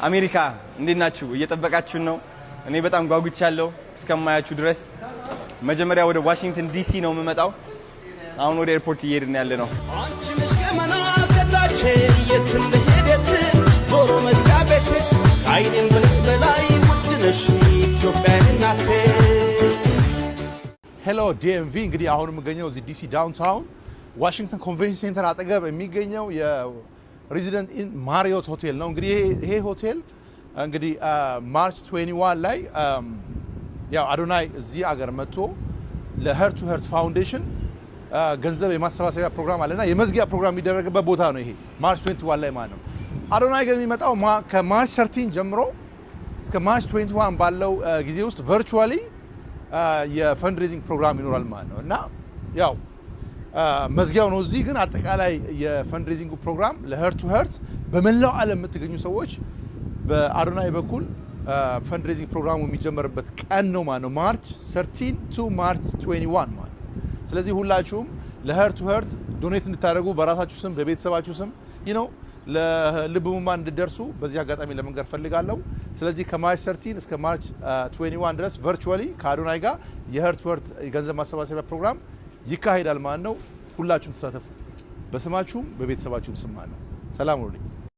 አሜሪካ እንዴት ናችሁ? እየጠበቃችሁ ነው? እኔ በጣም ጓጉቻለሁ እስከማያችሁ ድረስ። መጀመሪያ ወደ ዋሽንግተን ዲሲ ነው የምመጣው። አሁን ወደ ኤርፖርት እየሄድን ያለ ነው። ሄሎ ዲኤምቪ። እንግዲህ አሁን የምገኘው እዚህ ዲሲ ዳውንታውን ዋሽንግተን ኮንቬንሽን ሴንተር አጠገብ የሚገኘው የሬዚደንት ኢን ማሪዮት ሆቴል ነው። እንግዲህ ይሄ ሆቴል እንግዲህ ማርች 21 ላይ ያው አዶናይ እዚህ አገር መጥቶ ለሄርት ቱ ሄርት ፋውንዴሽን ገንዘብ የማሰባሰቢያ ፕሮግራም አለና የመዝጊያ ፕሮግራም የሚደረግበት ቦታ ነው ይሄ ማርች 21 ላይ ማለት ነው። አዶናይ ግን የሚመጣው ከማርች 13 ጀምሮ እስከ ማርች 21 ባለው ጊዜ ውስጥ ቨርቹዋሊ የፈንድሬዚንግ ፕሮግራም ይኖራል ማለት ነው እና ያው መዝጊያው ነው እዚህ። ግን አጠቃላይ የፈንድሬዚንግ ፕሮግራም ለሄርት ቱ ሄርት በመላው ዓለም የምትገኙ ሰዎች በአዶናይ በኩል ፈንድሬዚንግ ፕሮግራሙ የሚጀመርበት ቀን ነው ማለት ነው። ማርች 13 ቱ ማርች 21 ማለት ነው። ስለዚህ ሁላችሁም ለሄርት ቱ ሄርት ዶኔት እንድታደርጉ በራሳችሁ ስም በቤተሰባችሁ ስም ለልብ ህሙማን እንድደርሱ በዚህ አጋጣሚ ለመንገር ፈልጋለሁ። ስለዚህ ከማርች 13 እስከ ማርች 21 ድረስ ቨርቹዋሊ ከአዶናይ ጋር የሄርት ቱ ሄርት የገንዘብ ማሰባሰቢያ ፕሮግራም ይካሄዳል ማለት ነው። ሁላችሁም ተሳተፉ፣ በስማችሁም በቤተሰባችሁም ስም ማለት ነው። ሰላም ሁኑልኝ።